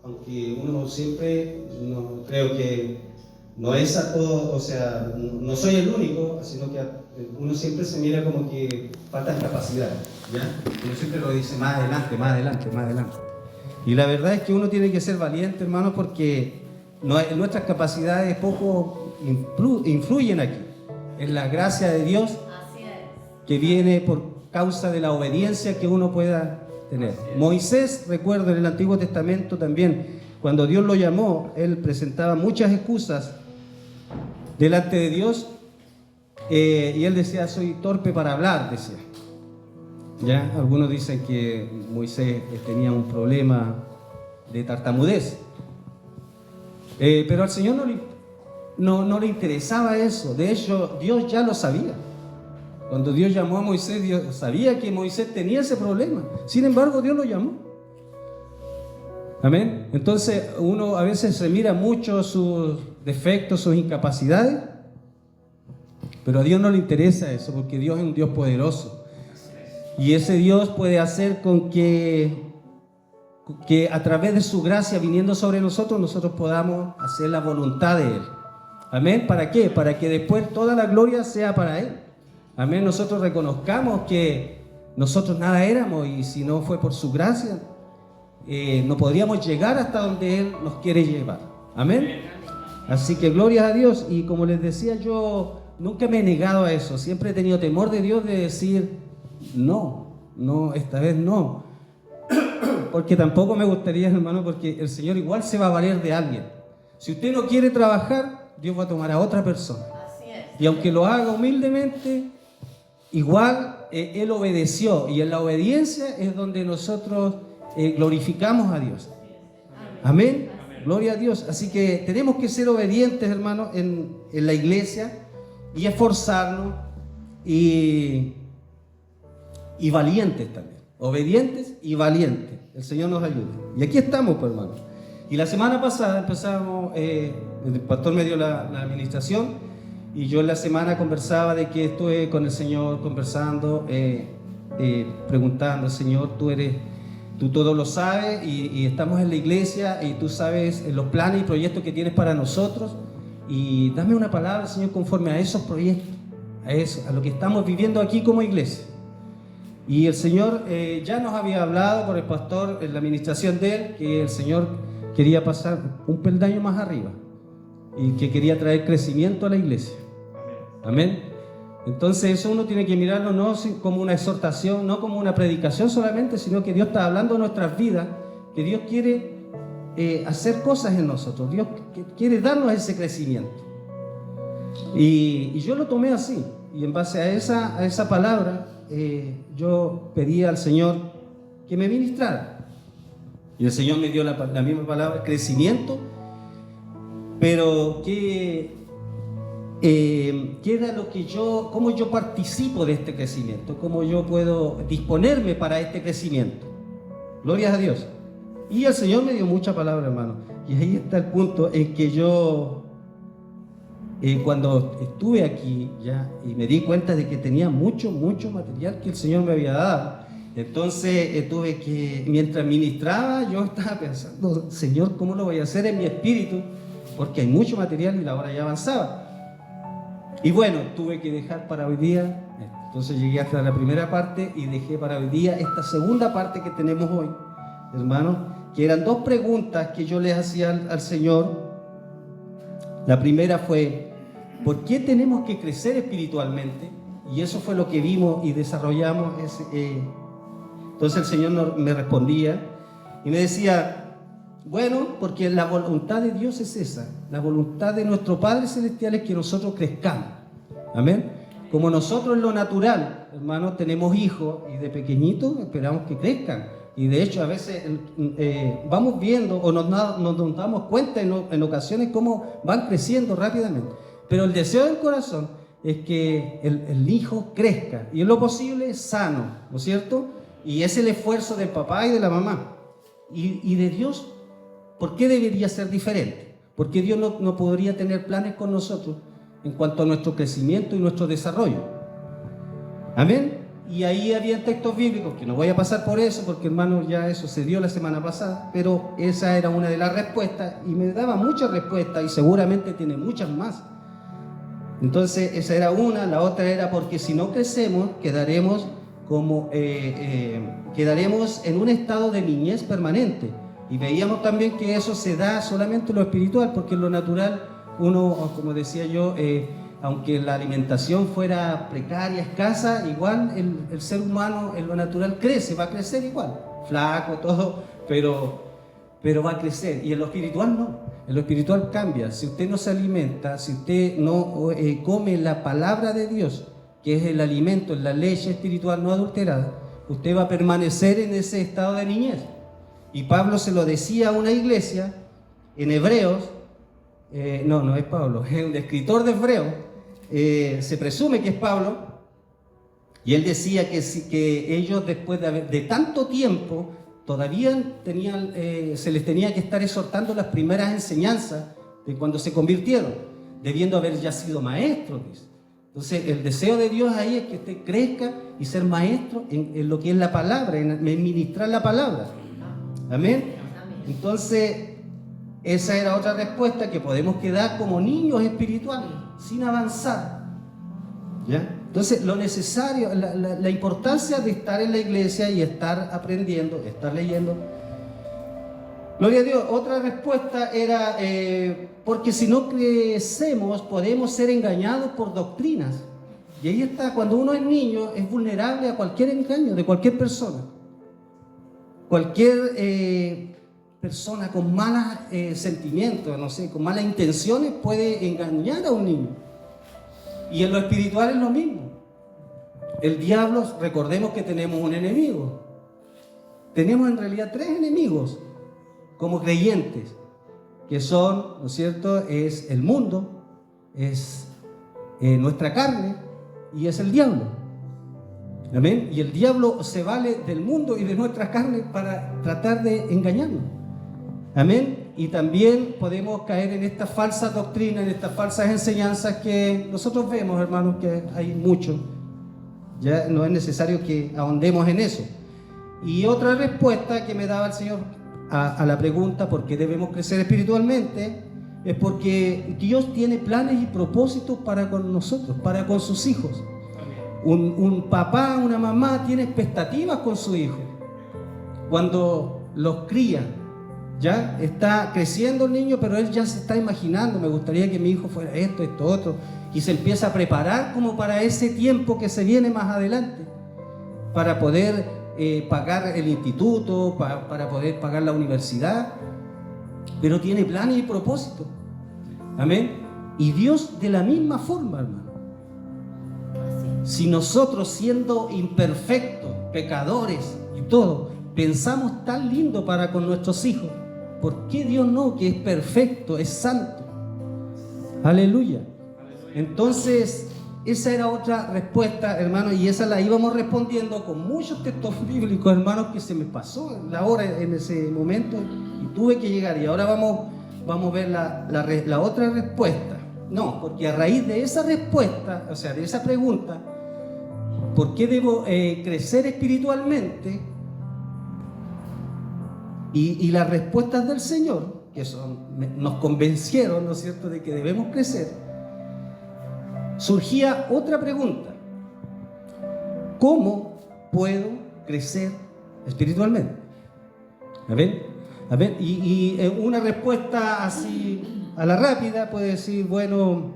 aunque uno siempre, no, creo que no es a todo, o sea, no soy el único, sino que uno siempre se mira como que falta capacidad, ¿ya? Uno siempre lo dice más adelante, más adelante, más adelante. Y la verdad es que uno tiene que ser valiente, hermano, porque nuestras capacidades poco influyen aquí. Es la gracia de Dios que viene por causa de la obediencia que uno pueda tener. Moisés, recuerdo en el Antiguo Testamento también, cuando Dios lo llamó, él presentaba muchas excusas delante de Dios, y él decía: soy torpe para hablar, decía. ¿Ya? Algunos dicen que Moisés tenía un problema de tartamudez, pero al Señor no le interesaba eso. De hecho, Dios ya lo sabía. Cuando Dios llamó a Moisés, Dios sabía que Moisés tenía ese problema. Sin embargo, Dios lo llamó. Amén. Entonces, uno a veces se mira mucho sus defectos, sus incapacidades, pero a Dios no le interesa eso, porque Dios es un Dios poderoso. Y ese Dios puede hacer con que a través de su gracia viniendo sobre nosotros, nosotros podamos hacer la voluntad de Él. Amén. ¿Para qué? Para que después toda la gloria sea para Él. Amén. Nosotros reconozcamos que nosotros nada éramos, y si no fue por su gracia, no podríamos llegar hasta donde Él nos quiere llevar. Amén. Así que gloria a Dios. Y como les decía, yo nunca me he negado a eso. Siempre he tenido temor de Dios de decir no, esta vez no. Porque tampoco me gustaría, hermano, porque el Señor igual se va a valer de alguien. Si usted no quiere trabajar, Dios va a tomar a otra persona. Así es. Y aunque lo haga humildemente, igual Él obedeció. Y en la obediencia es donde nosotros glorificamos a Dios. Amén. Gloria a Dios. Así que tenemos que ser obedientes, hermano, en la iglesia, y esforzarnos, y valientes también. Obedientes y valientes. El Señor nos ayude. Y aquí estamos, pues, hermano. Y la semana pasada empezamos, el pastor me dio la administración, y yo en la semana conversaba de que estuve con el Señor conversando, preguntando: Señor, tú todo lo sabes, y estamos en la iglesia, y tú sabes los planes y proyectos que tienes para nosotros, y dame una palabra, Señor, conforme a esos proyectos, a lo que estamos viviendo aquí como iglesia. Y el Señor ya nos había hablado por el pastor en la administración de él, que el Señor quería pasar un peldaño más arriba, y que quería traer crecimiento a la iglesia. Amén. Entonces eso uno tiene que mirarlo no como una exhortación, no como una predicación solamente, sino que Dios está hablando de nuestras vidas, que Dios quiere hacer cosas en nosotros, Dios quiere darnos ese crecimiento. Y yo lo tomé así, y en base a esa palabra, yo pedí al Señor que me ministrara. Y el Señor me dio la misma palabra, crecimiento, pero que era lo que cómo yo participo de este crecimiento, cómo yo puedo disponerme para este crecimiento. Gloria a Dios. Y el Señor me dio mucha palabra, hermano. Y ahí está el punto en que yo, cuando estuve aquí ya, y me di cuenta de que tenía mucho material que el Señor me había dado. Entonces tuve que, mientras ministraba, yo estaba pensando: Señor, ¿cómo lo voy a hacer en mi espíritu? Porque hay mucho material y la hora ya avanzaba. Y bueno, tuve que dejar para hoy día. Entonces llegué hasta la primera parte y dejé para hoy día esta segunda parte que tenemos hoy, hermano, que eran 2 preguntas que yo les hacía al Señor. La primera fue: ¿por qué tenemos que crecer espiritualmente? Y eso fue lo que vimos y desarrollamos. Entonces el Señor me respondía y me decía: bueno, porque la voluntad de Dios es esa. La voluntad de nuestro Padre Celestial es que nosotros crezcamos. Amén. Como nosotros en lo natural, hermano, tenemos hijos y de pequeñitos esperamos que crezcan. Y de hecho a veces vamos viendo o nos damos cuenta en ocasiones cómo van creciendo rápidamente. Pero el deseo del corazón es que el hijo crezca, y en lo posible sano, ¿no es cierto? Y es el esfuerzo del papá y de la mamá. Y de Dios, ¿por qué debería ser diferente? Porque Dios no podría tener planes con nosotros en cuanto a nuestro crecimiento y nuestro desarrollo. Amén. Y ahí había textos bíblicos, que no voy a pasar por eso, porque hermano, ya eso se dio la semana pasada, pero esa era una de las respuestas, y me daba muchas respuestas, y seguramente tiene muchas más. Entonces, esa era una. La otra era porque si no crecemos, quedaremos en un estado de niñez permanente. Y veíamos también que eso se da solamente en lo espiritual, porque en lo natural, uno, como decía yo, aunque la alimentación fuera precaria, escasa, igual el ser humano en lo natural crece, va a crecer igual, flaco, todo, pero va a crecer. Y en lo espiritual no, en lo espiritual cambia. Si usted no se alimenta, si usted no come la palabra de Dios, que es el alimento, la leche espiritual no adulterada, usted va a permanecer en ese estado de niñez. Y Pablo se lo decía a una iglesia en Hebreos, no es Pablo, es un escritor de Hebreos, se presume que es Pablo, y él decía que ellos después de tanto tiempo todavía se les tenía que estar exhortando las primeras enseñanzas de cuando se convirtieron, debiendo haber ya sido maestros. Entonces el deseo de Dios ahí es que usted crezca y ser maestro en lo que es la palabra, en ministrar la palabra. Amén. Entonces esa era otra respuesta, que podemos quedar como niños espirituales sin avanzar, ¿ya? Entonces lo necesario, la importancia de estar en la iglesia y estar aprendiendo, estar leyendo. Gloria a Dios. Otra respuesta era porque si no crecemos podemos ser engañados por doctrinas. Y ahí está, cuando uno es niño es vulnerable a cualquier engaño de cualquier persona. Cualquier persona con malos sentimientos, no sé, con malas intenciones puede engañar a un niño. Y en lo espiritual es lo mismo. El diablo, recordemos que tenemos un enemigo. Tenemos en realidad 3 enemigos como creyentes, que son, ¿no es cierto?, es el mundo, es nuestra carne y es el diablo. Amén. Y el diablo se vale del mundo y de nuestra carne para tratar de engañarnos. Amén. Y también podemos caer en estas falsas doctrinas, en estas falsas enseñanzas que nosotros vemos, hermanos, que hay mucho. Ya no es necesario que ahondemos en eso. Y otra respuesta que me daba el Señor a la pregunta ¿por qué debemos crecer espiritualmente? Es porque Dios tiene planes y propósitos para con nosotros, para con sus hijos. Un papá, una mamá tiene expectativas con su hijo cuando los cría. Ya está creciendo el niño, pero él ya se está imaginando, me gustaría que mi hijo fuera esto, otro, y se empieza a preparar como para ese tiempo que se viene más adelante, para poder pagar el instituto, para poder pagar la universidad, pero tiene planes y propósitos. Amén. Y Dios de la misma forma, hermano. Si nosotros, siendo imperfectos, pecadores y todo, pensamos tan lindo para con nuestros hijos, ¿por qué Dios no, que es perfecto, es santo? Aleluya. Entonces, esa era otra respuesta, hermano, y esa la íbamos respondiendo con muchos textos bíblicos, hermanos, que se me pasó la hora en ese momento y tuve que llegar. Y ahora vamos a ver la otra respuesta. No, porque a raíz de esa respuesta, o sea, de esa pregunta, ¿por qué debo crecer espiritualmente? Y las respuestas del Señor, que nos convencieron, ¿no es cierto?, de que debemos crecer. Surgía otra pregunta: ¿cómo puedo crecer espiritualmente? A ver, y una respuesta así a la rápida puede decir, bueno,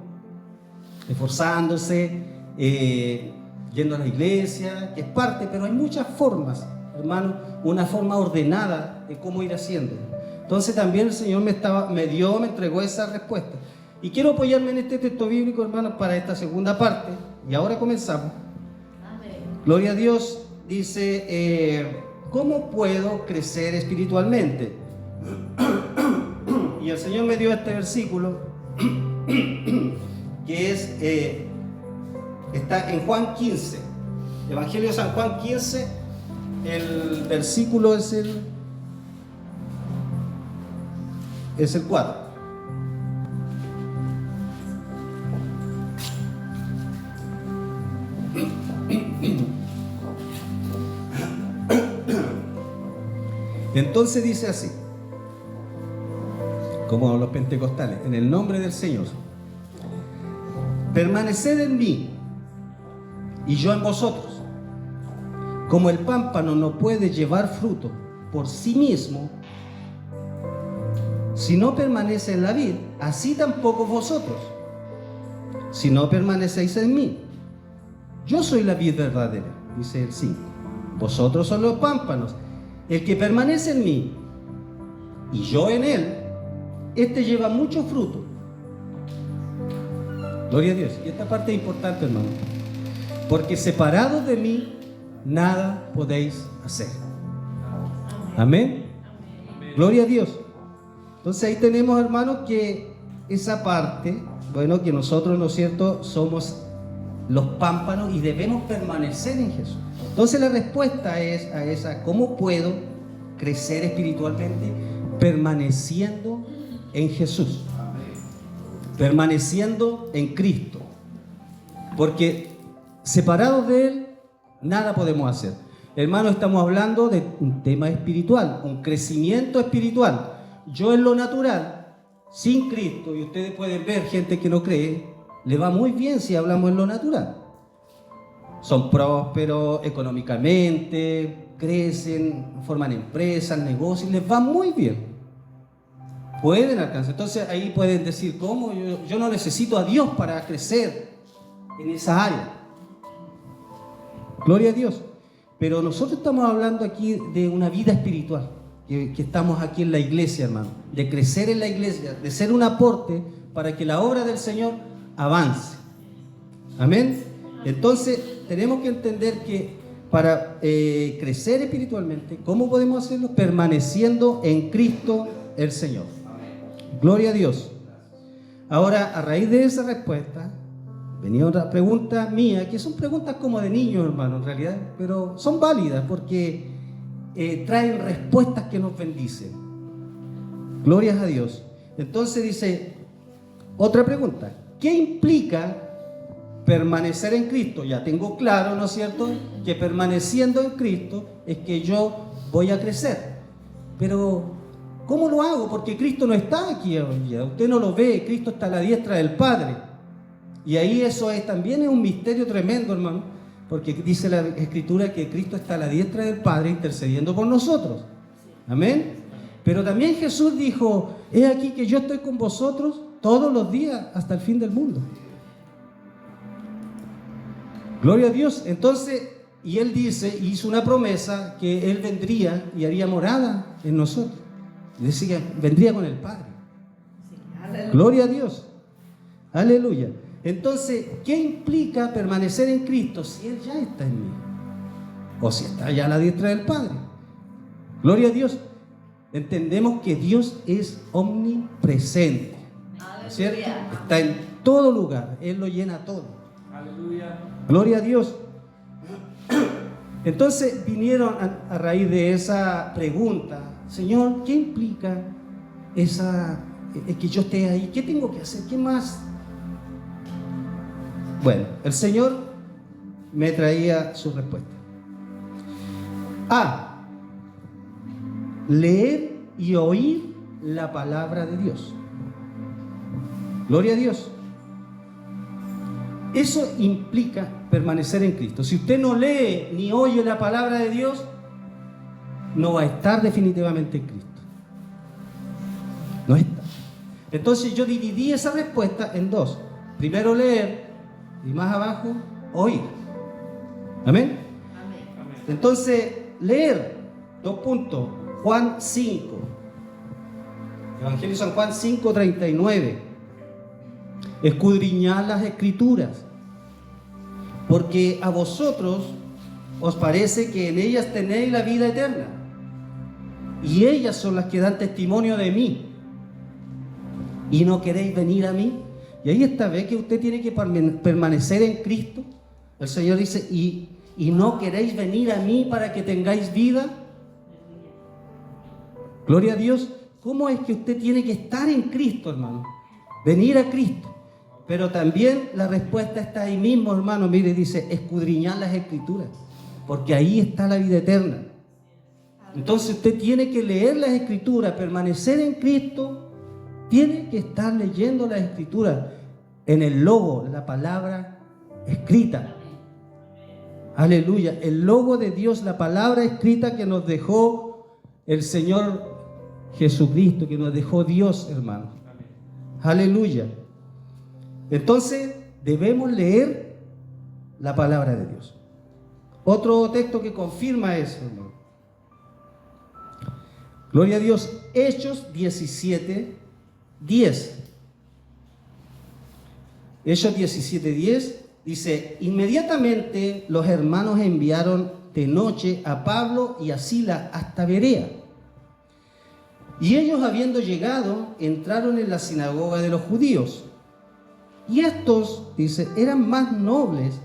esforzándose, yendo a la iglesia, que es parte, pero hay muchas formas, hermano, una forma ordenada de cómo ir haciendo. Entonces también el Señor me entregó esa respuesta. Y quiero apoyarme en este texto bíblico, hermanos, para esta segunda parte. Y ahora comenzamos. Amén. Gloria a Dios. Dice, ¿cómo puedo crecer espiritualmente? Y el Señor me dio este versículo, que está en Juan 15. Evangelio de San Juan 15. El versículo es el 4. Entonces dice así, como los pentecostales, en el nombre del Señor: permaneced en mí y yo en vosotros. Como el pámpano no puede llevar fruto por sí mismo si no permanece en la vid, así tampoco vosotros, si no permanecéis en mí. Yo soy la vid verdadera, dice el 5. Vosotros son los pámpanos. El que permanece en mí y yo en él, este lleva mucho fruto. Gloria a Dios. Y esta parte es importante, hermano, porque separados de mí nada podéis hacer. Amén. Gloria a Dios. Entonces ahí tenemos, hermanos, que esa parte, bueno, que nosotros, ¿no es cierto?, somos los pámpanos y debemos permanecer en Jesús. Entonces la respuesta es a esa: ¿cómo puedo crecer espiritualmente? Permaneciendo en Jesús, permaneciendo en Cristo, porque separados de Él nada podemos hacer. Hermanos, estamos hablando de un tema espiritual, un crecimiento espiritual. Yo en lo natural, sin Cristo, y ustedes pueden ver gente que no cree, le va muy bien si hablamos en lo natural. Son prósperos económicamente, crecen, forman empresas, negocios, les va muy bien. Pueden alcanzar. Entonces ahí pueden decir: ¿cómo? Yo no necesito a Dios para crecer en esa área. Gloria a Dios. Pero nosotros estamos hablando aquí de una vida espiritual, que estamos aquí en la iglesia, hermano, de crecer en la iglesia, de ser un aporte para que la obra del Señor avance. Amén. Entonces tenemos que entender que para crecer espiritualmente, ¿cómo podemos hacerlo? Permaneciendo en Cristo el Señor. Gloria a Dios. Ahora, a raíz de esa respuesta, venía otra pregunta mía, que son preguntas como de niños, hermano, en realidad, pero son válidas porque traen respuestas que nos bendicen. Glorias a Dios. Entonces dice, otra pregunta: ¿qué implica permanecer en Cristo? Ya tengo claro, ¿no es cierto?, que permaneciendo en Cristo es que yo voy a crecer. Pero ¿cómo lo hago? Porque Cristo no está aquí hoy día. Usted no lo ve, Cristo está a la diestra del Padre. Y ahí eso también es un misterio tremendo, hermano, porque dice la Escritura que Cristo está a la diestra del Padre intercediendo por nosotros. Amén. Pero también Jesús dijo: he aquí que yo estoy con vosotros todos los días hasta el fin del mundo. Gloria a Dios. Entonces, y Él dice, hizo una promesa, que Él vendría y haría morada en nosotros. Decía, vendría con el Padre. Gloria a Dios. Aleluya. Entonces, ¿qué implica permanecer en Cristo si Él ya está en mí? O si está ya a la diestra del Padre. Gloria a Dios. Entendemos que Dios es omnipresente, ¿no es cierto? Está en todo lugar. Él lo llena todo. Aleluya. Gloria a Dios. Entonces vinieron a raíz de esa pregunta: Señor, ¿qué implica que yo esté ahí? ¿Qué tengo que hacer? ¿Qué más? Bueno, el Señor me traía su respuesta. Leer y oír la palabra de Dios. Gloria a Dios. Eso implica permanecer en Cristo. Si usted no lee ni oye la palabra de Dios, no va a estar definitivamente en Cristo. No está. Entonces yo dividí esa respuesta en dos. Primero leer y más abajo oír. Amén. Entonces, leer, 2 puntos. Juan 5. Evangelio de San Juan 5:39. Escudriñad las Escrituras, porque a vosotros os parece que en ellas tenéis la vida eterna, y ellas son las que dan testimonio de mí, y no queréis venir a mí. Y ahí está, ve que usted tiene que permanecer en Cristo. El Señor dice, y no queréis venir a mí para que tengáis vida. Gloria a Dios. ¿Cómo es que usted tiene que estar en Cristo, hermano? Venir a Cristo. Pero también la respuesta está ahí mismo, hermano. Mire, dice, escudriñad las Escrituras, porque ahí está la vida eterna. Entonces usted tiene que leer las Escrituras, permanecer en Cristo, tiene que estar leyendo las Escrituras en el logo, la palabra escrita. Aleluya, el logo de Dios, la palabra escrita que nos dejó el Señor Jesucristo, que nos dejó Dios, hermano. Aleluya. Entonces debemos leer la palabra de Dios. Otro texto que confirma eso, hermano. Gloria a Dios. Hechos 17:10. Hechos 17:10 dice: inmediatamente los hermanos enviaron de noche a Pablo y a Silas hasta Berea. Y ellos, habiendo llegado, entraron en la sinagoga de los judíos. Y estos, dice, eran más nobles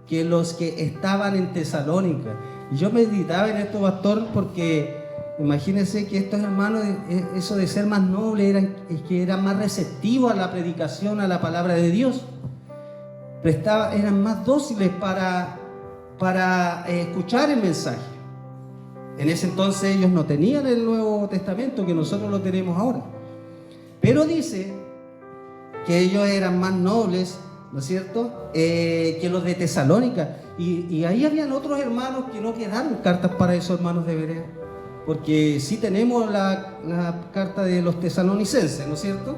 que los que estaban en Tesalónica. Y yo meditaba en esto, pastor, porque imagínense que estos hermanos, eso de ser más nobles, es que eran más receptivos a la predicación, a la palabra de Dios. Eran más dóciles para escuchar el mensaje. En ese entonces ellos no tenían el Nuevo Testamento que nosotros lo tenemos ahora. Pero dice que ellos eran más nobles, ¿no es cierto?, que los de Tesalónica. Y ahí habían otros hermanos que no quedaron cartas para esos hermanos de Berea. Porque sí tenemos la carta de los tesalonicenses, ¿no es cierto?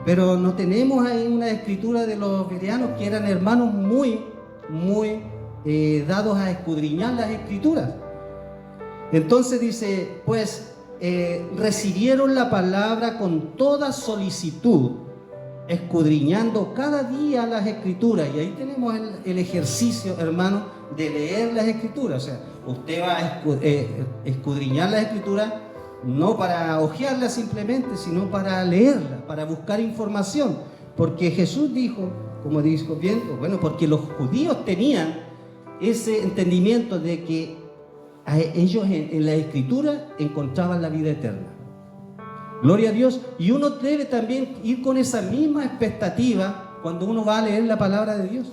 Pero no tenemos ahí una escritura de los bereanos, que eran hermanos muy dados a escudriñar las escrituras. Entonces dice, pues recibieron la palabra con toda solicitud, escudriñando cada día las escrituras. Y ahí tenemos el ejercicio, hermano, de leer las escrituras. O sea, usted va a escudriñar las escrituras no para hojearlas simplemente, sino para leerlas, para buscar información. Porque Jesús dijo, como dijo bien, bueno, porque los judíos tenían ese entendimiento de que ellos en la escritura encontraban la vida eterna. Gloria a Dios. Y uno debe también ir con esa misma expectativa cuando uno va a leer la palabra de Dios.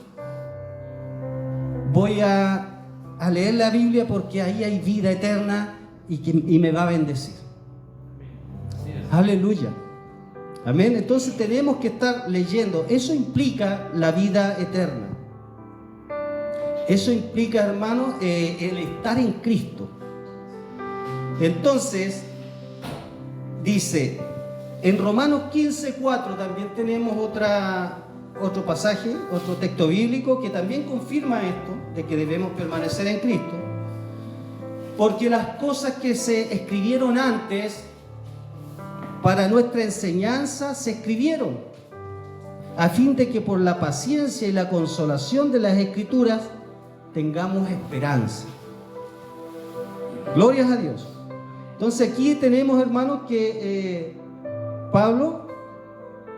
Voy a leer la Biblia porque ahí hay vida eterna y me va a bendecir. Aleluya. Amén. Entonces tenemos que estar leyendo. Eso implica la vida eterna. Eso implica, hermano, el estar en Cristo. Entonces, dice, en Romanos 15:4 también tenemos otro pasaje, otro texto bíblico que también confirma esto, de que debemos permanecer en Cristo. Porque las cosas que se escribieron antes para nuestra enseñanza se escribieron, a fin de que por la paciencia y la consolación de las Escrituras tengamos esperanza. Glorias a Dios. Entonces aquí tenemos, hermanos, que Pablo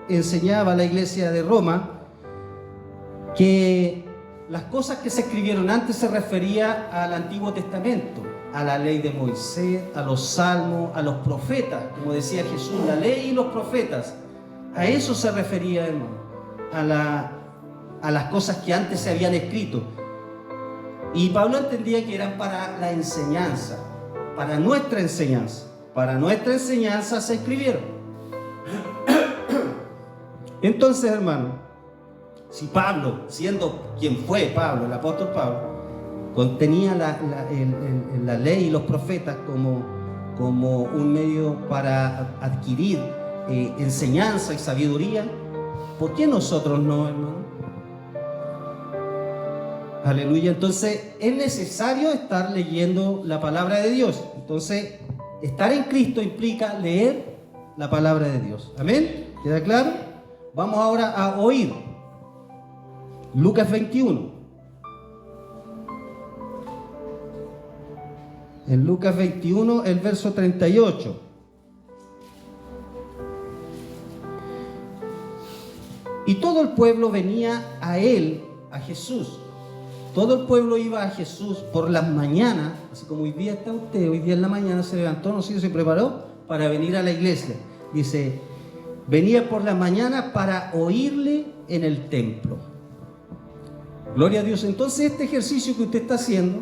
enseñaba a la iglesia de Roma que las cosas que se escribieron antes se refería al Antiguo Testamento, a la ley de Moisés, a los salmos, a los profetas, como decía Jesús, la ley y los profetas. A eso se refería, hermano, a las cosas que antes se habían escrito. Y Pablo entendía que eran para la enseñanza, para nuestra enseñanza. Para nuestra enseñanza se escribieron. Entonces, hermano, si Pablo, siendo quien fue Pablo, el apóstol Pablo, contenía la ley y los profetas como un medio para adquirir enseñanza y sabiduría, ¿por qué nosotros no, hermano? Aleluya. Entonces es necesario estar leyendo la palabra de Dios. Entonces estar en Cristo implica leer la palabra de Dios. Amén. ¿Queda claro? Vamos ahora a oír Lucas 21. En Lucas 21, el verso 38. Y todo el pueblo venía a él, a Jesús. Todo el pueblo iba a Jesús por las mañanas, así como hoy día está usted, hoy día en la mañana se levantó, no sé si se preparó para venir a la iglesia. Dice, venía por la mañana para oírle en el templo. Gloria a Dios. Entonces este ejercicio que usted está haciendo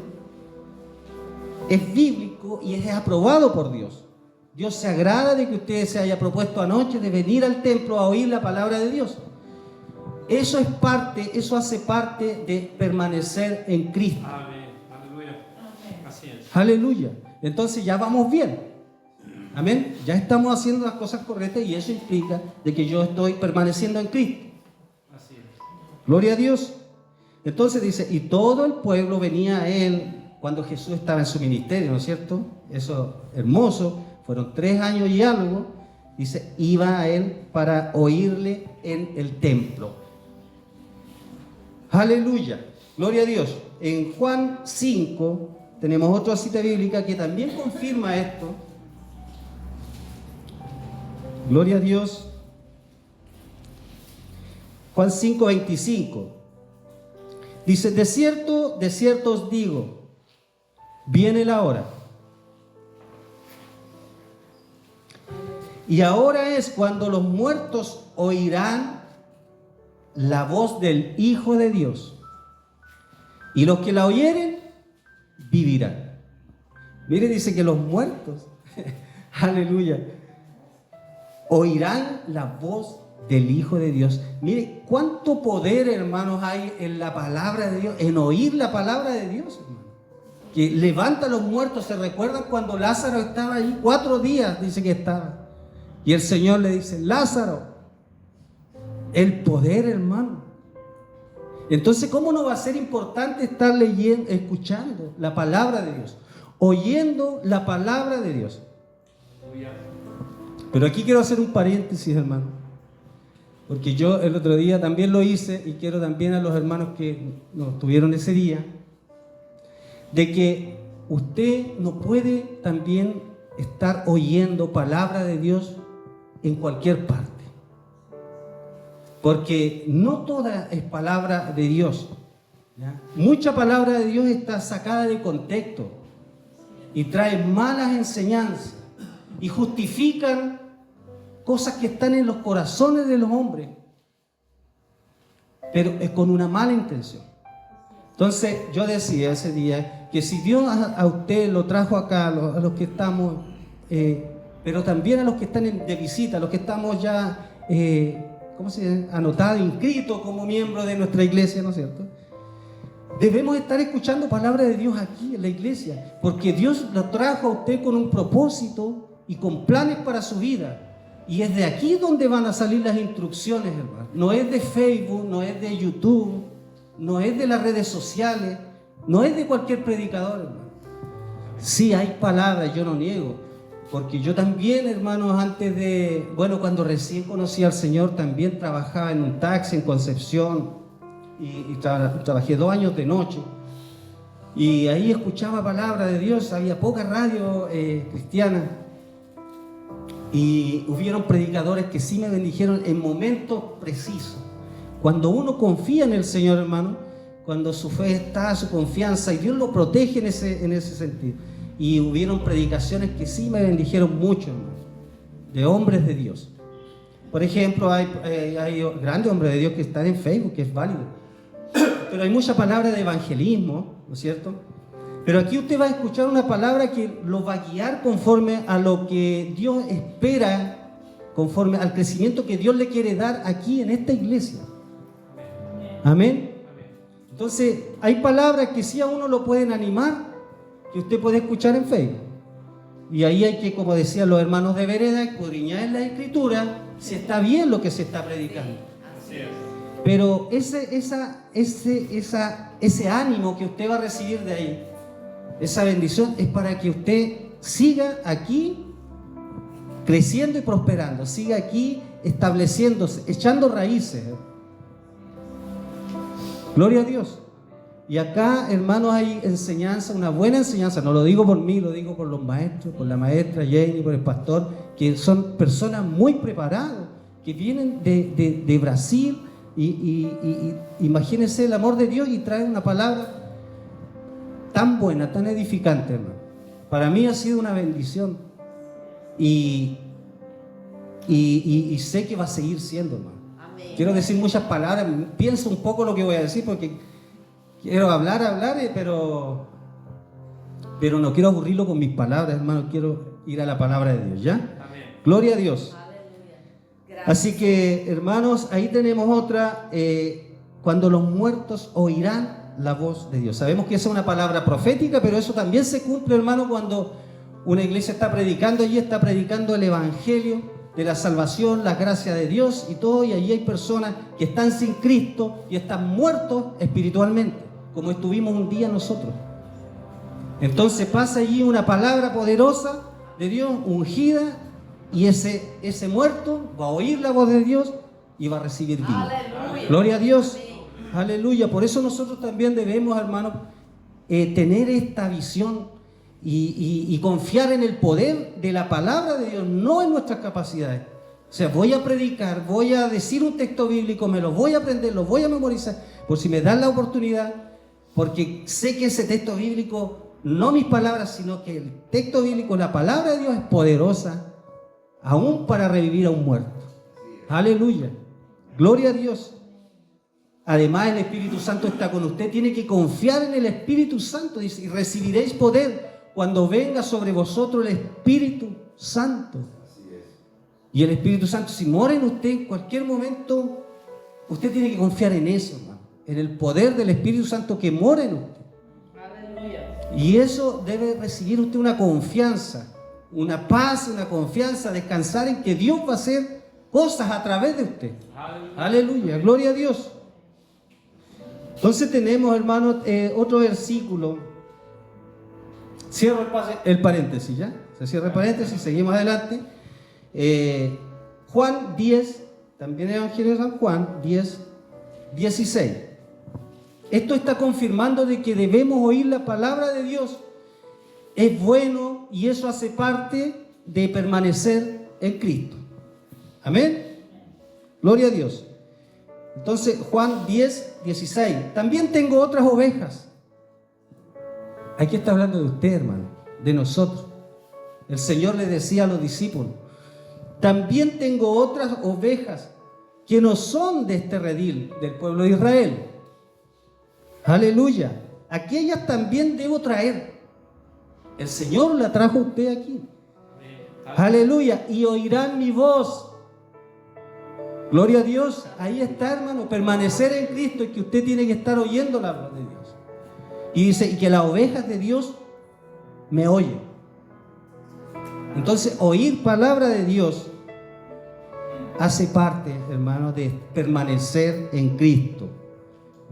es bíblico, teológico y es aprobado por Dios. Dios se agrada de que usted se haya propuesto anoche de venir al templo a oír la palabra de Dios. Eso hace parte de permanecer en Cristo. Amén. Aleluya. Así es. Aleluya. Entonces ya vamos bien. Amén. Ya estamos haciendo las cosas correctas y eso implica de que yo estoy permaneciendo en Cristo. Así es. Gloria a Dios. Entonces dice, y todo el pueblo venía a él cuando Jesús estaba en su ministerio, ¿no es cierto? Eso hermoso. Fueron 3 años y algo. Dice, iba a él para oírle en el templo. Aleluya. Gloria a Dios. En Juan 5 tenemos otra cita bíblica que también confirma esto. Gloria a Dios. Juan 5:25. Dice, de cierto os digo, viene la hora. Y ahora es cuando los muertos oirán la voz del Hijo de Dios. Y los que la oyeren, vivirán. Mire, dice que los muertos, aleluya, oirán la voz del Hijo de Dios. Mire, cuánto poder, hermanos, hay en la palabra de Dios, en oír la palabra de Dios, hermano. Que levanta a los muertos. ¿Se recuerdan cuando Lázaro estaba ahí? 4 días, dice que estaba. Y el Señor le dice, Lázaro, el poder, hermano. Entonces, ¿cómo no va a ser importante estar leyendo, escuchando la palabra de Dios, oyendo la palabra de Dios? Pero aquí quiero hacer un paréntesis, hermano, porque yo el otro día también lo hice y quiero también a los hermanos que nos tuvieron ese día, de que usted no puede también estar oyendo palabra de Dios en cualquier parte. Porque no toda es palabra de Dios, ¿ya? Mucha palabra de Dios está sacada de contexto y trae malas enseñanzas y justifican cosas que están en los corazones de los hombres, pero es con una mala intención. Entonces yo decía ese día que si Dios a usted lo trajo acá, a los que estamos, pero también a los que están de visita, a los que estamos ya ¿cómo se llama? Anotados, inscritos como miembros de nuestra iglesia, ¿no es cierto? Debemos estar escuchando palabra de Dios aquí en la iglesia, porque Dios lo trajo a usted con un propósito y con planes para su vida. Y es de aquí donde van a salir las instrucciones, hermano. No es de Facebook, no es de YouTube, no es de las redes sociales, no es de cualquier predicador, hermano. Sí hay palabras, yo no niego. Porque yo también, hermanos, cuando recién conocí al Señor, también trabajaba en un taxi en Concepción y trabajé 2 años de noche. Y ahí escuchaba palabra de Dios, había poca radio cristiana. Y hubieron predicadores que sí me bendijeron en momentos precisos. Cuando uno confía en el Señor, hermano, cuando su fe está, su confianza, y Dios lo protege en ese sentido. Y hubieron predicaciones que sí me bendijeron mucho, hermano, de hombres de Dios. Por ejemplo, hay grandes hombres de Dios que están en Facebook, que es válido. Pero hay mucha palabra de evangelismo, ¿no es cierto? Pero aquí usted va a escuchar una palabra que lo va a guiar conforme a lo que Dios espera, conforme al crecimiento que Dios le quiere dar aquí en esta iglesia. Amén. Entonces, hay palabras que sí a uno lo pueden animar, que usted puede escuchar en Facebook. Y ahí hay que, como decían los hermanos de Vereda, escudriñar en la Escritura si está bien lo que se está predicando. Así es. Pero ese ánimo que usted va a recibir de ahí, esa bendición, es para que usted siga aquí creciendo y prosperando, siga aquí estableciéndose, echando raíces. Gloria a Dios. Y acá, hermanos, hay enseñanza, una buena enseñanza. No lo digo por mí, lo digo por los maestros, por la maestra Jenny, por el pastor, que son personas muy preparadas, que vienen de Brasil y imagínense el amor de Dios y traen una palabra tan buena, tan edificante, hermano. Para mí ha sido una bendición y sé que va a seguir siendo, hermano. Amén. Quiero decir muchas palabras, pienso un poco lo que voy a decir porque quiero hablar, pero pero no quiero aburrirlo con mis palabras, hermano, quiero ir a la palabra de Dios, ¿ya? Amén. Gloria a Dios. Así que, hermanos, ahí tenemos otra, cuando los muertos oirán la voz de Dios. Sabemos que esa es una palabra profética, pero eso también se cumple, hermano, cuando una iglesia está predicando, allí está predicando el evangelio de la salvación, la gracia de Dios y todo, y allí hay personas que están sin Cristo y están muertos espiritualmente, como estuvimos un día nosotros. Entonces pasa allí una palabra poderosa de Dios, ungida, y ese muerto va a oír la voz de Dios y va a recibir vida. Aleluya. Gloria a Dios. Aleluya. Por eso nosotros también debemos, hermanos, tener esta visión y confiar en el poder de la palabra de Dios, no en nuestras capacidades. O sea, voy a predicar, voy a decir un texto bíblico, me lo voy a aprender, lo voy a memorizar, por si me dan la oportunidad, porque sé que ese texto bíblico, no mis palabras, sino que el texto bíblico, la palabra de Dios es poderosa, aún para revivir a un muerto. Aleluya. Gloria a Dios. Además, el Espíritu Santo está con usted. Tiene que confiar en el Espíritu Santo. Dice, y recibiréis poder cuando venga sobre vosotros el Espíritu Santo. Y el Espíritu Santo, si mora en usted en cualquier momento, usted tiene que confiar en eso, hermano, en el poder del Espíritu Santo que mora en usted. Aleluya. Y eso debe recibir usted una confianza, una paz, una confianza, descansar en que Dios va a hacer cosas a través de usted. Aleluya, gloria a Dios. Entonces tenemos, hermanos, otro versículo. Cierro el paréntesis, ¿ya? Se cierra el paréntesis, seguimos adelante. Juan 10, también el Evangelio de San Juan 10, 16. Esto está confirmando de que debemos oír la palabra de Dios. Es bueno y eso hace parte de permanecer en Cristo. Amén. Gloria a Dios. Entonces, Juan 10, 16. También tengo otras ovejas. Aquí está hablando de usted, hermano, de nosotros. El Señor le decía a los discípulos: también tengo otras ovejas que no son de este redil del pueblo de Israel. Aleluya. Aquellas también debo traer. El Señor la trajo a usted aquí. Aleluya. Y oirán mi voz. Gloria a Dios. Ahí está, hermano. Permanecer en Cristo es que usted tiene que estar oyendo la voz de Dios. Y dice, y que las ovejas de Dios me oyen. Entonces, oír palabra de Dios hace parte, hermano, de permanecer en Cristo.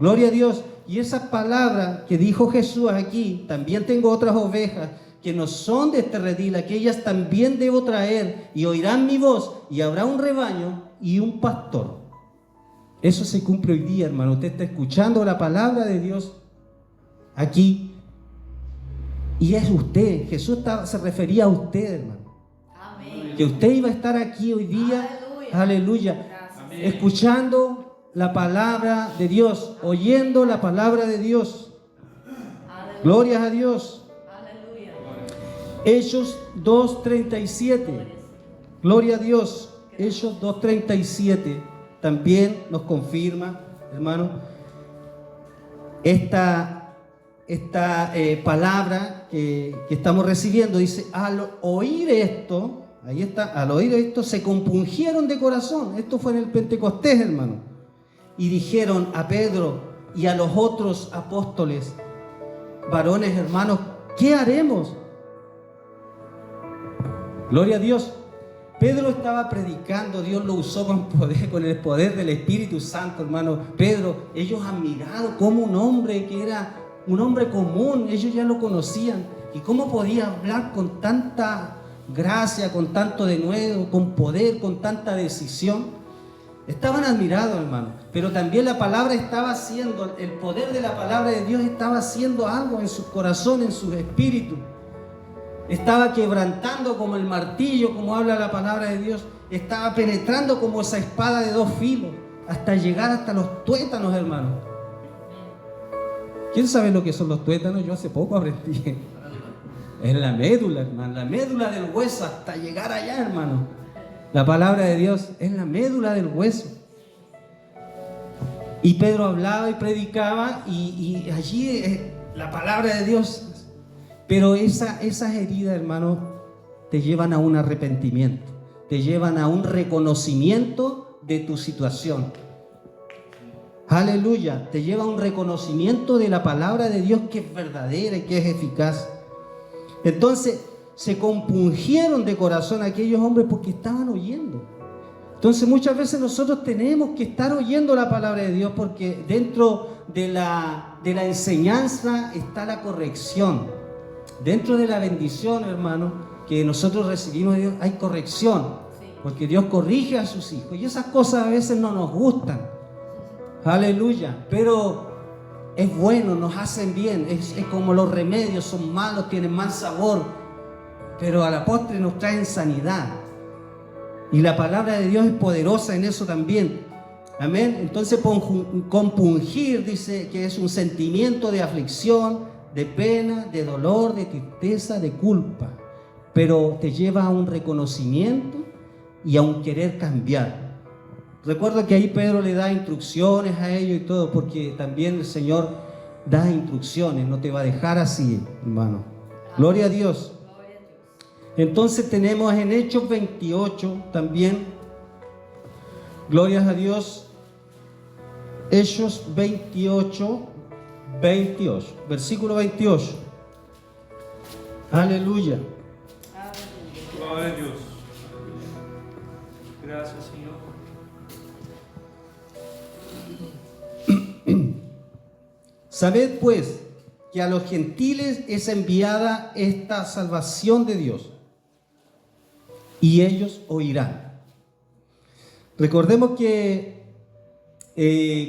Gloria a Dios. Y esa palabra que dijo Jesús aquí, también tengo otras ovejas que no son de este redil, aquellas también debo traer, y oirán mi voz, y habrá un rebaño y un pastor. Eso se cumple hoy día, hermano. Usted está escuchando la palabra de Dios aquí, y es usted. Jesús se refería a usted, hermano. Amén. Que usted iba a estar aquí hoy día, aleluya, escuchando la palabra de Dios, oyendo la palabra de Dios. Aleluya. Glorias a Dios. Aleluya. Hechos 2:37. Gloria a Dios. Hechos 2:37 también nos confirma, hermano, esta palabra que estamos recibiendo. Dice, al oír esto, ahí está, al oír esto se compungieron de corazón. Esto fue en el Pentecostés, hermano. Y dijeron a Pedro y a los otros apóstoles: varones, hermanos, ¿qué haremos? Gloria a Dios. Pedro estaba predicando, Dios lo usó con el poder del Espíritu Santo, hermano. Pedro, ellos admiraron como un hombre que era un hombre común, ellos ya lo conocían. Y cómo podía hablar con tanta gracia, con tanto denuedo, con poder, con tanta decisión. Estaban admirados, hermano, pero también la palabra estaba haciendo, el poder de la palabra de Dios estaba haciendo algo en sus corazones, en sus espíritus. Estaba quebrantando como el martillo, como habla la palabra de Dios. Estaba penetrando como esa espada de dos filos, hasta llegar hasta los tuétanos, hermano. ¿Quién sabe lo que son los tuétanos? Yo hace poco aprendí. Es la médula, hermano, la médula del hueso, hasta llegar allá, hermano. La palabra de Dios es la médula del hueso. Y Pedro hablaba y predicaba, y allí la palabra de Dios Pero esas heridas, hermano, te llevan a un arrepentimiento, te llevan a un reconocimiento de tu situación. Aleluya, te lleva a un reconocimiento de la palabra de Dios que es verdadera y que es eficaz. Entonces se compungieron de corazón aquellos hombres porque estaban oyendo. Entonces muchas veces nosotros tenemos que estar oyendo la palabra de Dios, porque dentro de la enseñanza está la corrección. Dentro de la bendición, hermano, que nosotros recibimos de Dios, hay corrección, porque Dios corrige a sus hijos, y esas cosas a veces no nos gustan. Aleluya, pero es bueno, nos hacen bien, es como los remedios, son malos, tienen mal sabor, pero a la postre nos traen sanidad. Y la palabra de Dios es poderosa en eso también. Amén. Entonces compungir dice que es un sentimiento de aflicción, de pena, de dolor, de tristeza, de culpa. Pero te lleva a un reconocimiento y a un querer cambiar. Recuerda que ahí Pedro le da instrucciones a ellos y todo, porque también el Señor da instrucciones, no te va a dejar así, hermano. Gloria a Dios. Entonces tenemos en Hechos 28 también, glorias a Dios, Hechos 28, versículo 28. Aleluya. Gloria a Dios. Gracias, Señor. Sabed pues que a los gentiles es enviada esta salvación de Dios, y ellos oirán. Recordemos que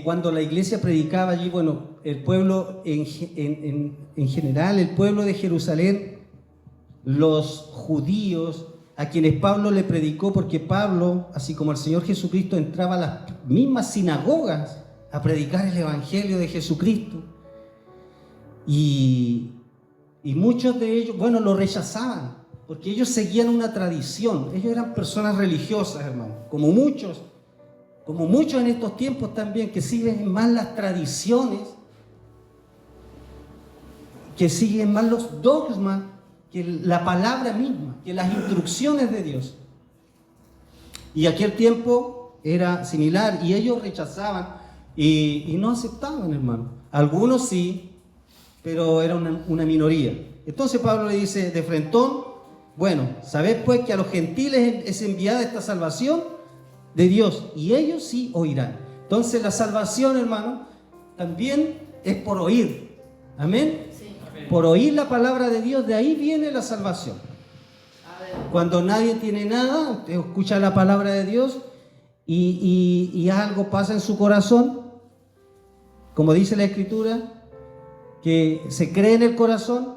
cuando la iglesia predicaba allí, bueno, el pueblo en general, el pueblo de Jerusalén, los judíos a quienes Pablo le predicó, porque Pablo, así como el Señor Jesucristo, entraba a las mismas sinagogas a predicar el evangelio de Jesucristo, y muchos de ellos, bueno, lo rechazaban, porque ellos seguían una tradición. Ellos eran personas religiosas, hermano, como muchos en estos tiempos también, que siguen más las tradiciones, que siguen más los dogmas que la palabra misma, que las instrucciones de Dios. Y aquel tiempo era similar, y ellos rechazaban y no aceptaban, hermano. Algunos sí, pero era una minoría. Entonces Pablo le dice de frentón: bueno, sabed pues que a los gentiles es enviada esta salvación de Dios, y ellos sí oirán. Entonces la salvación, hermano, también es por oír. Amén. Sí. Por oír la palabra de Dios, de ahí viene la salvación. Cuando nadie tiene nada, usted escucha la palabra de Dios y algo pasa en su corazón, como dice la Escritura, que se cree en el corazón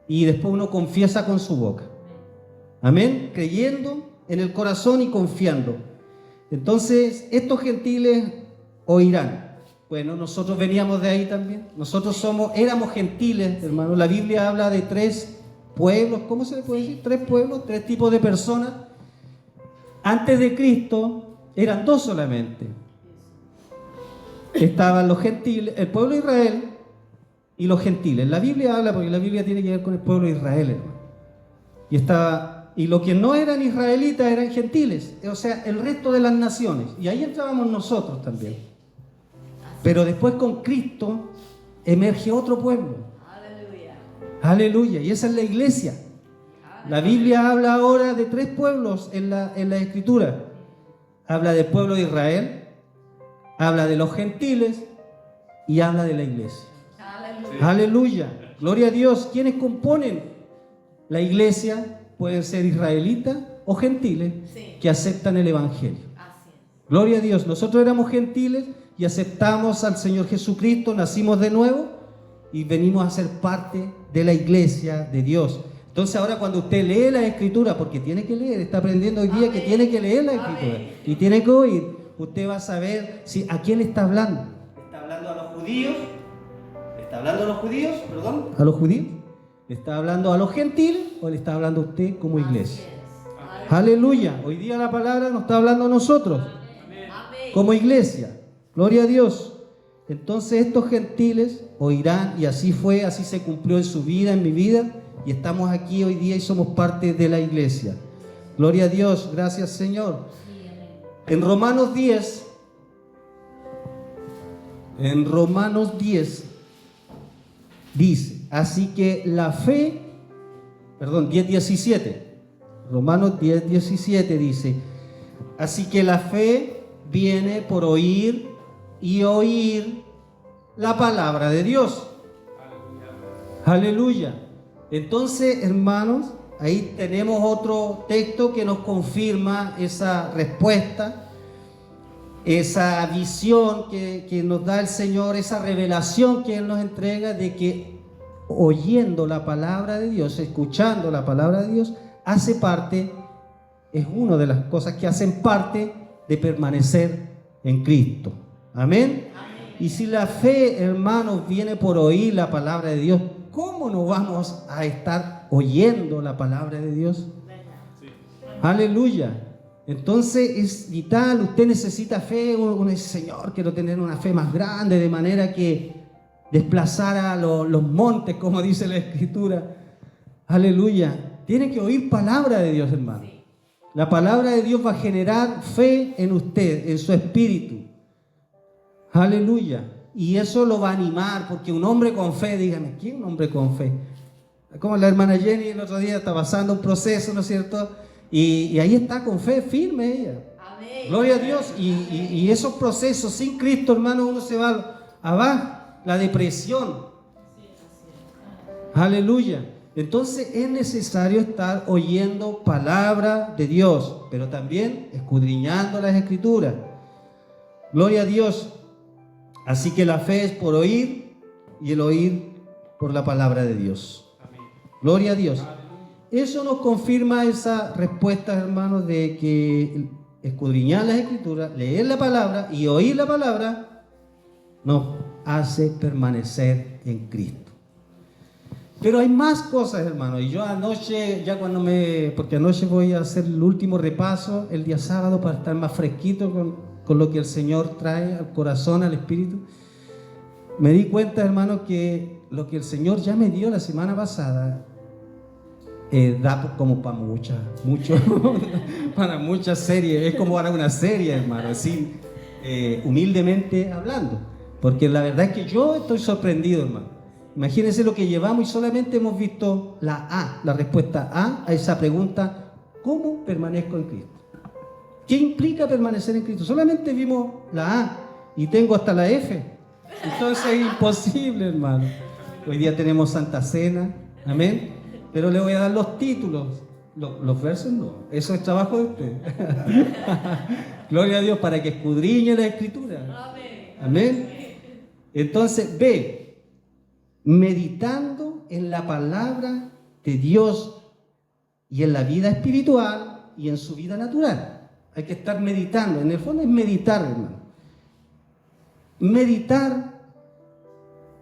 y después uno confiesa con su boca. Amén. Creyendo en el corazón y confiando. Entonces, estos gentiles oirán. Bueno, nosotros veníamos de ahí también. Nosotros éramos gentiles, hermano. La Biblia habla de 3 pueblos. ¿Cómo se le puede decir? 3 pueblos, 3 tipos de personas. Antes de Cristo eran 2 solamente. Estaban los gentiles, el pueblo de Israel y los gentiles. La Biblia habla, porque la Biblia tiene que ver con el pueblo de Israel, hermano. Y los que no eran israelitas eran gentiles, o sea, el resto de las naciones. Y ahí entrábamos nosotros también. Pero después con Cristo emerge otro pueblo. Aleluya. Aleluya. Y esa es la iglesia. La Biblia habla ahora de 3 pueblos en la Escritura. Habla del pueblo de Israel, habla de los gentiles y habla de la iglesia. Aleluya. Aleluya. Gloria a Dios. ¿Quiénes componen la iglesia? Pueden ser israelitas o gentiles, sí, que aceptan el evangelio. Así es. Gloria a Dios. Nosotros éramos gentiles y aceptamos al Señor Jesucristo, nacimos de nuevo y venimos a ser parte de la iglesia de Dios. Entonces ahora cuando usted lee la Escritura, porque tiene que leer, está aprendiendo hoy día, amén, que tiene que leer la Escritura, amén, y tiene que oír, usted va a saber a quién le está hablando. ¿Está hablando a los judíos? ¿Está hablando a los judíos? ¿Perdón? ¿A los judíos? ¿Le está hablando a los gentiles o le está hablando a usted como iglesia? Aleluya. Hoy día la palabra nos está hablando a nosotros como iglesia. Gloria a Dios. entonces estos gentiles oirán, y así fue, así se cumplió en su vida, en mi vida, y estamos aquí hoy día y somos parte de la iglesia. Gloria a Dios, gracias Señor. En Romanos 10 dice, así que la fe, 10:17, Romanos 10:17 dice, así que la fe viene por oír y oír la palabra de Dios. Aleluya. Entonces, hermanos, ahí tenemos otro texto que nos confirma esa respuesta, esa visión que nos da el Señor, esa revelación que Él nos entrega de que oyendo la palabra de Dios, escuchando la palabra de Dios, hace parte, es una de las cosas que hacen parte de permanecer en Cristo. Amén. Y si la fe, hermanos, viene por oír la palabra de Dios, ¿cómo no vamos a estar oyendo la palabra de Dios? Sí. Aleluya. Entonces es vital, usted necesita fe. Uno dice, Señor, quiero tener una fe más grande, de manera que desplazara los montes, como dice la Escritura. Aleluya. Tiene que oír palabra de Dios, hermano. La palabra de Dios va a generar fe en usted, en su espíritu. Aleluya. Y eso lo va a animar, porque un hombre con fe, dígame, ¿quién es un hombre con fe? Como la hermana Jenny el otro día está pasando un proceso, ¿no es cierto? Y ahí está con fe firme ella. Amén. Gloria a Dios. Y esos procesos sin Cristo, hermano, uno se va abajo. La depresión. Aleluya. Entonces es necesario estar oyendo palabra de Dios, pero también escudriñando las Escrituras. Gloria a Dios. Así que la fe es por oír y el oír por la palabra de Dios. Amén. Gloria a Dios. Eso nos confirma esa respuesta, hermanos, de que escudriñar las Escrituras, leer la palabra y oír la palabra nos hace permanecer en Cristo. Pero hay más cosas, hermanos. Y yo anoche, porque anoche voy a hacer el último repaso el día sábado para estar más fresquito con lo que el Señor trae al corazón, al espíritu. Me di cuenta, hermanos, que lo que el Señor ya me dio la semana pasada da como para para muchas series. Es como para una serie, hermano, así humildemente hablando. Porque la verdad es que yo estoy sorprendido, hermano. Imagínense lo que llevamos y solamente hemos visto la respuesta A esa pregunta: ¿cómo permanezco en Cristo? ¿Qué implica permanecer en Cristo? Solamente vimos la A y tengo hasta la F. Entonces es imposible, hermano. Hoy día tenemos Santa Cena, amén. Pero le voy a dar los títulos, los versos no. Eso es trabajo de usted. Gloria a Dios, para que escudriñe la Escritura. Amén. Entonces, B, meditando en la palabra de Dios y en la vida espiritual y en su vida natural. Hay que estar meditando. En el fondo es meditar, hermano. Meditar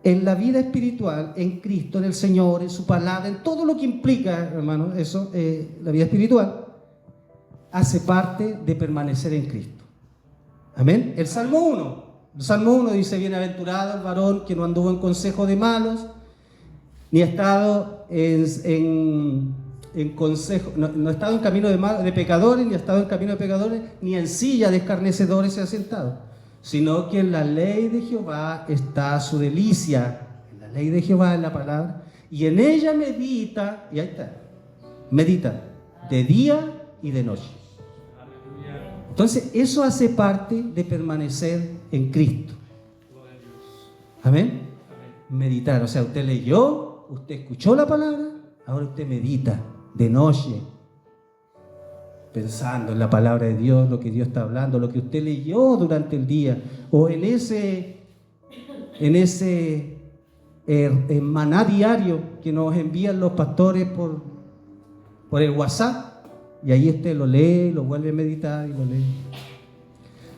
en la vida espiritual, en Cristo, en el Señor, en su palabra, en todo lo que implica, hermano, eso, la vida espiritual, hace parte de permanecer en Cristo. Amén. El Salmo 1 dice: bienaventurado el varón que no anduvo en consejo de malos, ni ha estado en consejo, no ha estado en camino de pecadores, ni ha estado en camino de pecadores, ni en silla de escarnecedores se ha sentado, sino que en la ley de Jehová está su delicia. En la ley de Jehová es la palabra, y en ella medita, y ahí está, medita de día y de noche. Entonces eso hace parte de permanecer en Cristo. Amén. Meditar, o sea, usted leyó, usted escuchó la palabra, ahora usted medita de noche, pensando en la palabra de Dios, lo que Dios está hablando, lo que usted leyó durante el día, o en ese maná diario que nos envían los pastores por el WhatsApp, y ahí usted lo lee, lo vuelve a meditar y lo lee.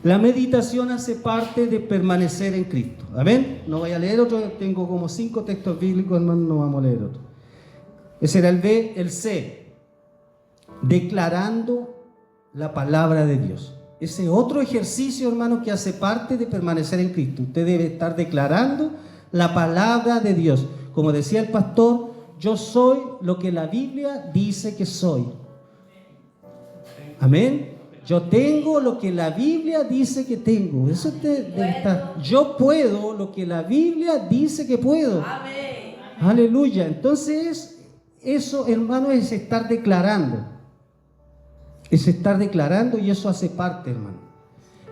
La meditación hace parte de permanecer en Cristo. Amén. No voy a leer otro, tengo como 5 textos bíblicos, hermano, no vamos a leer otro. Ese era el B. El C, declarando la palabra de Dios. Ese otro ejercicio, hermano, que hace parte de permanecer en Cristo. Usted debe estar declarando la palabra de Dios. Como decía el pastor, yo soy lo que la Biblia dice que soy. Amén. Yo tengo lo que la Biblia dice que tengo. Eso usted debe estar. Yo puedo lo que la Biblia dice que puedo. Amén. Aleluya. Entonces, eso, hermano, es estar declarando. Es estar declarando y eso hace parte, hermano.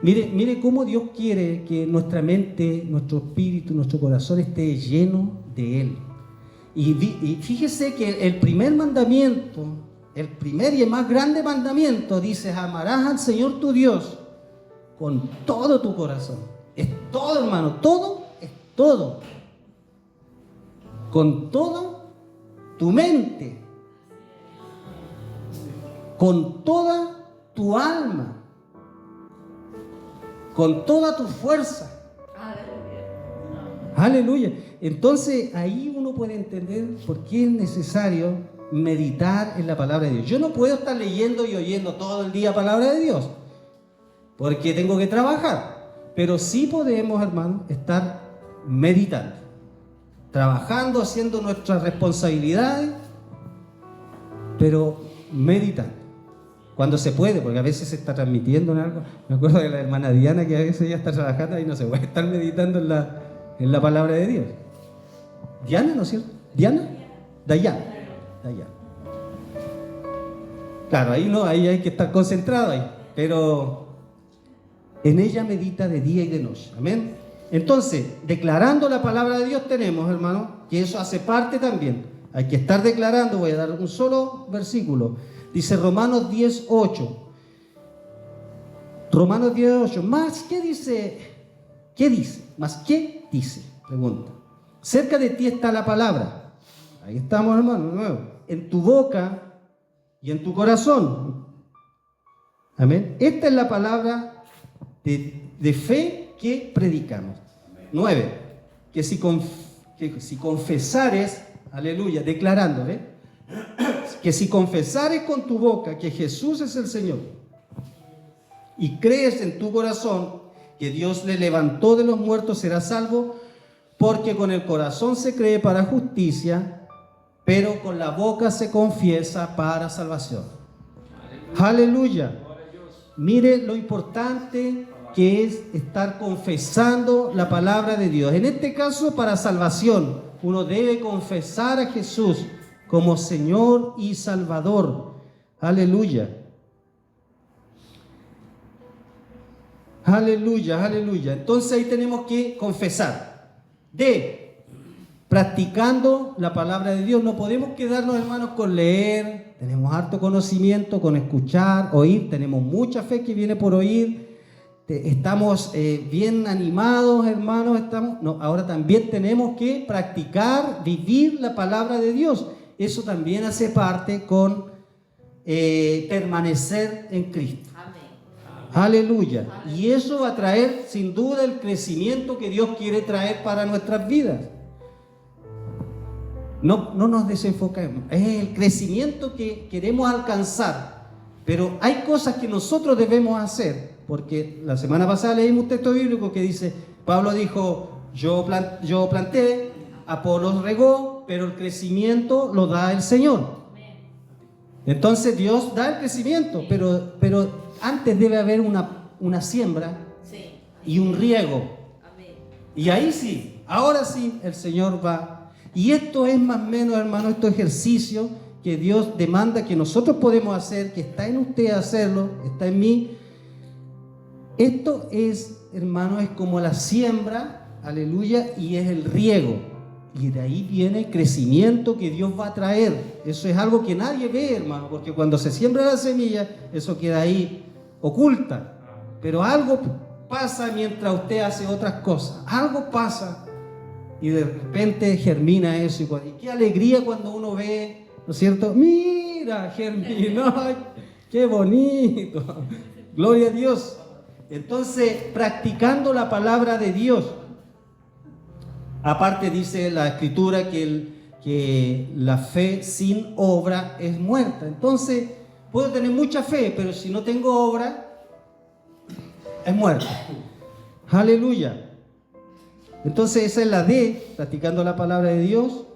Mire cómo Dios quiere que nuestra mente, nuestro espíritu, nuestro corazón esté lleno de Él. Y fíjese que el primer mandamiento, el primer y el más grande mandamiento dice: amarás al Señor tu Dios con todo tu corazón. Es todo, hermano, todo es todo. Con toda tu mente, con toda tu alma, con toda tu fuerza. Aleluya. Entonces ahí uno puede entender por qué es necesario meditar en la palabra de Dios. Yo no puedo estar leyendo y oyendo todo el día palabra de Dios, porque tengo que trabajar. Pero sí podemos, hermano, estar meditando, trabajando, haciendo nuestras responsabilidades, pero meditando. Cuando se puede, porque a veces se está transmitiendo en algo. Me acuerdo de la hermana Diana, que a veces ella está trabajando y no se puede estar meditando en la palabra de Dios. Diana, ¿no es cierto? ¿Diana? Dayana. Claro, ahí no, ahí hay que estar concentrado ahí. Pero en ella medita de día y de noche. Amén. Entonces, declarando la palabra de Dios tenemos, hermano, que eso hace parte también. Hay que estar declarando. Voy a dar un solo versículo. Dice Romanos 10:8. Romanos 10:8. ¿Más qué dice? ¿Qué dice? ¿Más qué dice? Pregunta. Cerca de ti está la palabra. Ahí estamos, hermano, de nuevo. En tu boca y en tu corazón. Amén. Esta es la palabra de fe que predicamos. 9. Que si confesares, aleluya, declarando, que si confesares con tu boca que Jesús es el Señor y crees en tu corazón que Dios le levantó de los muertos, serás salvo, porque con el corazón se cree para justicia, pero con la boca se confiesa para salvación. Aleluya. Mire lo importante que es estar confesando la palabra de Dios. En este caso, para salvación, uno debe confesar a Jesús como Señor y Salvador. Aleluya. Aleluya, aleluya. Entonces ahí tenemos que confesar. Practicando la palabra de Dios. No podemos quedarnos, hermanos, con leer. Tenemos harto conocimiento, con escuchar, oír. Tenemos mucha fe que viene por oír. Estamos bien animados, hermanos. Ahora también tenemos que practicar, vivir la palabra de Dios. Eso también hace parte con permanecer en Cristo. Aleluya. Y eso va a traer sin duda el crecimiento que Dios quiere traer para nuestras vidas. No nos desenfoquemos. Es el crecimiento que queremos alcanzar. Pero hay cosas que nosotros debemos hacer. Porque la semana pasada leímos un texto bíblico que dice, Pablo dijo, yo planté, Apolos regó, pero el crecimiento lo da el Señor. Entonces Dios da el crecimiento, pero antes debe haber una siembra y un riego. Y ahí sí, ahora sí, el Señor va. Y esto es más o menos, hermano, estos ejercicios que Dios demanda que nosotros podemos hacer, que está en usted hacerlo, está en mí. Esto es, hermano, es como la siembra, aleluya, y es el riego. Y de ahí viene el crecimiento que Dios va a traer. Eso es algo que nadie ve, hermano, porque cuando se siembra la semilla, eso queda ahí oculta. Pero algo pasa mientras usted hace otras cosas. Algo pasa y de repente germina eso. Y qué alegría cuando uno ve, ¿no es cierto? Mira, germinó, qué bonito. Gloria a Dios. Entonces, practicando la palabra de Dios. Aparte dice la Escritura que la fe sin obra es muerta. Entonces, puedo tener mucha fe, pero si no tengo obra, es muerte. Aleluya. Entonces esa es la D, practicando la palabra de Dios.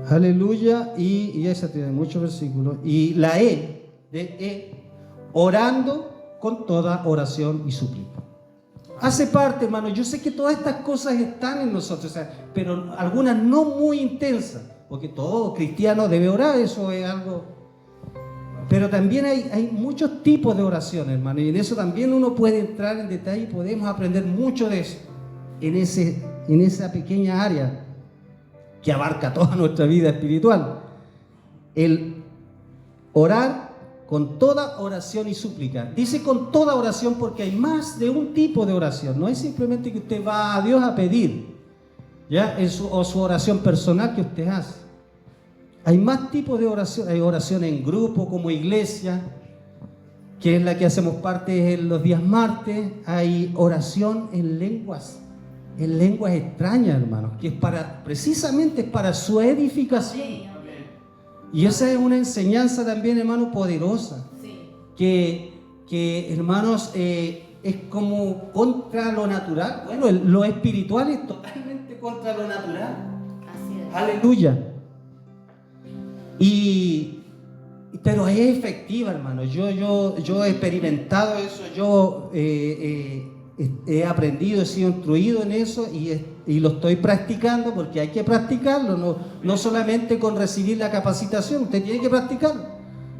Aleluya. Y esa tiene muchos versículos. Y la E, de E, orando con toda oración y súplica. Hace parte, hermano. Yo sé que todas estas cosas están en nosotros, o sea, pero algunas no muy intensas, porque todo cristiano debe orar, eso es algo. Pero también hay muchos tipos de oración, hermano, y en eso también uno puede entrar en detalle y podemos aprender mucho de eso, en esa pequeña área que abarca toda nuestra vida espiritual. El orar con toda oración y súplica. Dice con toda oración porque hay más de un tipo de oración. No es simplemente que usted va a Dios a pedir, ¿ya? O su oración personal que usted hace. Hay más tipos de oración. Hay oración en grupo como iglesia, que es la que hacemos parte en los días martes. Hay oración en lenguas extrañas, hermanos, que es precisamente para su edificación. Y esa es una enseñanza también, hermano, poderosa. Sí. Que hermanos, es como contra lo natural. Bueno, lo espiritual es totalmente contra lo natural. Así es. Aleluya. Pero es efectiva, hermano. Yo he experimentado eso. Yo he aprendido, he sido instruido en eso y lo estoy practicando porque hay que practicarlo, no solamente con recibir la capacitación, usted tiene que practicarlo,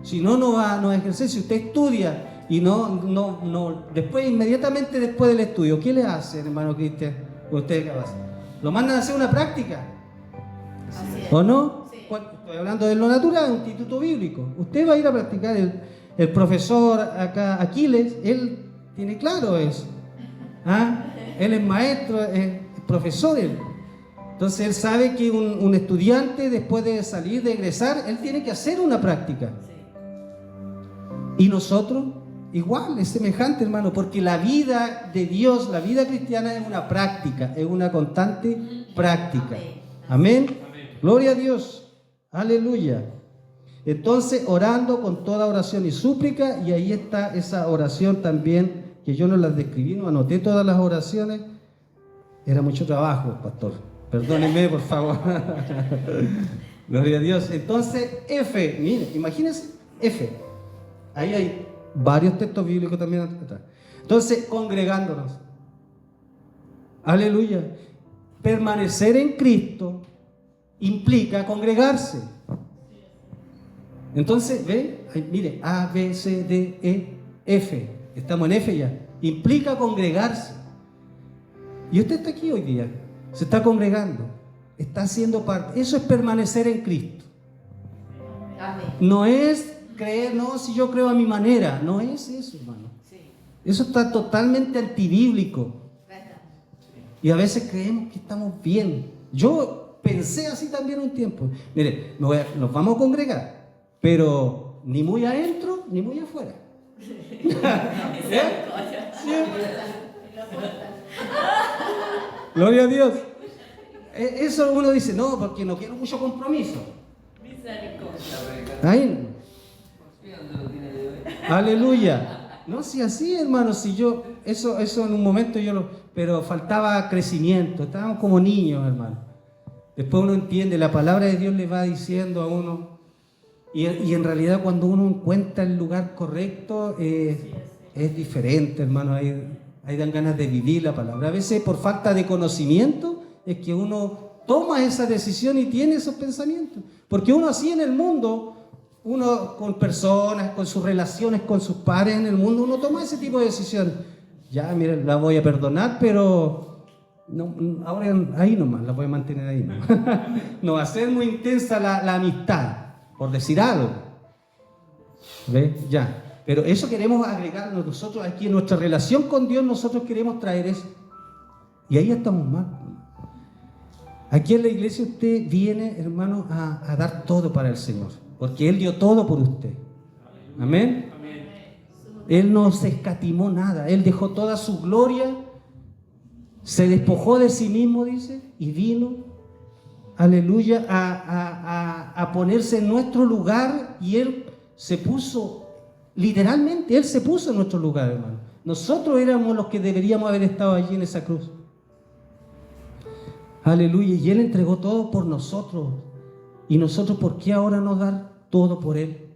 si no, no va a ejercer. Si usted estudia y inmediatamente después del estudio, ¿qué le hace, hermano Cristian? Usted lo mandan a hacer una práctica, ¿o no? Sí. Estoy hablando de lo natural, un instituto bíblico. Usted va a ir a practicar. El profesor acá, Aquiles, él tiene claro eso. Él es maestro, es profesor. Entonces él sabe que un estudiante, después de salir, de egresar, él tiene que hacer una práctica. Y nosotros, igual, es semejante, hermano, porque la vida de Dios, la vida cristiana es una práctica, es una constante práctica. Amén. Gloria a Dios. Aleluya. Entonces, orando con toda oración y súplica, y ahí está esa oración también, que yo no las describí, no anoté todas las oraciones. Era mucho trabajo, pastor. Perdónenme, por favor. Gloria a Dios. Entonces, F, mire, imagínense, F. Ahí hay varios textos bíblicos también atrás. Entonces, congregándonos. Aleluya. Permanecer en Cristo implica congregarse. Entonces, ve, mire, A, B, C, D, E, F. Estamos en F ya. Implica congregarse. Y usted está aquí hoy día. Se está congregando. Está haciendo parte. Eso es permanecer en Cristo. Amén. No es creer, no, si yo creo a mi manera. No es eso, hermano. Sí. Eso está totalmente antibíblico. Y a veces creemos que estamos bien. Yo pensé así también un tiempo. Mire, nos vamos a congregar, pero ni muy adentro ni muy afuera. ¿Eh? Gloria a Dios. Eso uno dice, no, porque no quiero mucho compromiso. Ahí. Aleluya. No, si así, hermano, si yo, eso en un momento pero faltaba crecimiento, estábamos como niños, hermano. Después uno entiende, la palabra de Dios le va diciendo a uno, y en realidad cuando uno encuentra el lugar correcto, es diferente, hermano. Ahí dan ganas de vivir la palabra. A veces por falta de conocimiento es que uno toma esa decisión y tiene esos pensamientos. Porque uno así en el mundo, uno con personas, con sus relaciones, con sus pares en el mundo, uno toma ese tipo de decisiones. Ya, mire, la voy a perdonar, pero no, ahora ahí nomás, la voy a mantener ahí. No va a ser muy intensa la amistad, por decir algo. ¿Ve? Ya. Pero eso queremos agregar nosotros aquí en nuestra relación con Dios, nosotros queremos traer eso. Y ahí estamos mal. Aquí en la iglesia usted viene, hermano, a dar todo para el Señor, porque Él dio todo por usted. Amén. Él no se escatimó nada, Él dejó toda su gloria, se despojó de sí mismo, dice, y vino, aleluya, a ponerse en nuestro lugar, y Él se puso Literalmente, Él se puso en nuestro lugar, hermano. Nosotros éramos los que deberíamos haber estado allí en esa cruz. Aleluya. Y Él entregó todo por nosotros. ¿Y nosotros por qué ahora no dar todo por Él?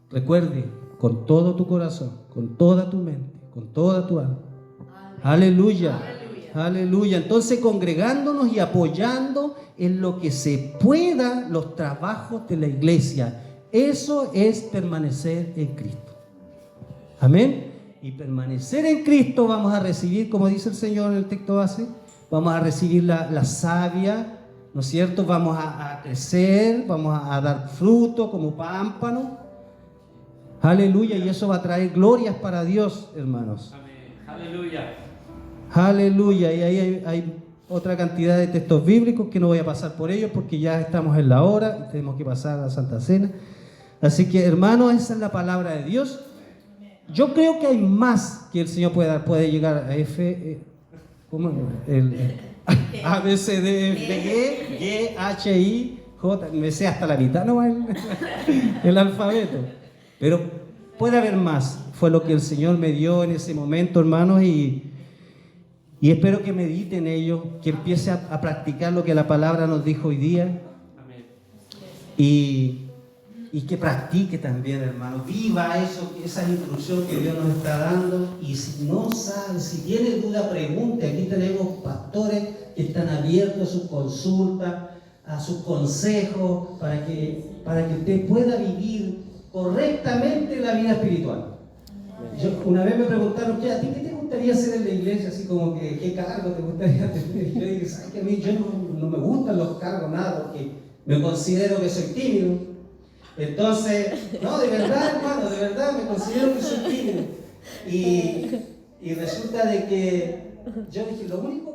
Recuerde, con todo tu corazón, con toda tu mente, con toda tu alma. Aleluya. Aleluya. Entonces, congregándonos y apoyando en lo que se pueda los trabajos de la iglesia. Eso es permanecer en Cristo. Amén. Y permanecer en Cristo vamos a recibir, como dice el Señor en el texto base, vamos a recibir la savia, ¿no es cierto? Vamos a crecer, vamos a dar fruto como pámpano. Aleluya. Y eso va a traer glorias para Dios, hermanos. Amén. Aleluya. Aleluya. Y ahí hay otra cantidad de textos bíblicos que no voy a pasar por ellos porque ya estamos en la hora y tenemos que pasar a la Santa Cena. Así que, hermanos, esa es la palabra de Dios. Yo creo que hay más que el Señor puede dar. Puede llegar a ¿cómo? A, B, C, D, F, G, G, H, I, J. Me sé hasta la mitad, ¿no? El alfabeto. Pero puede haber más. Fue lo que el Señor me dio en ese momento, hermanos, y espero que mediten ello, que empiece a practicar lo que la palabra nos dijo hoy día. Amén. Y que practique también, hermano. Viva eso, esa instrucción que Dios nos está dando. Y si no sabe, si tiene duda, pregunte. Aquí tenemos pastores que están abiertos a sus consultas, a sus consejos, para que usted pueda vivir correctamente la vida espiritual. Una vez me preguntaron, ¿a ti qué te gustaría hacer en la iglesia? Así como que, ¿qué cargo te gustaría tener? Yo dije, ¿sabes que a mí no me gustan los cargos, nada, porque me considero que soy tímido. Entonces, no, de verdad, hermano, de verdad, me considero que soy tímido. Y resulta de que yo dije, lo único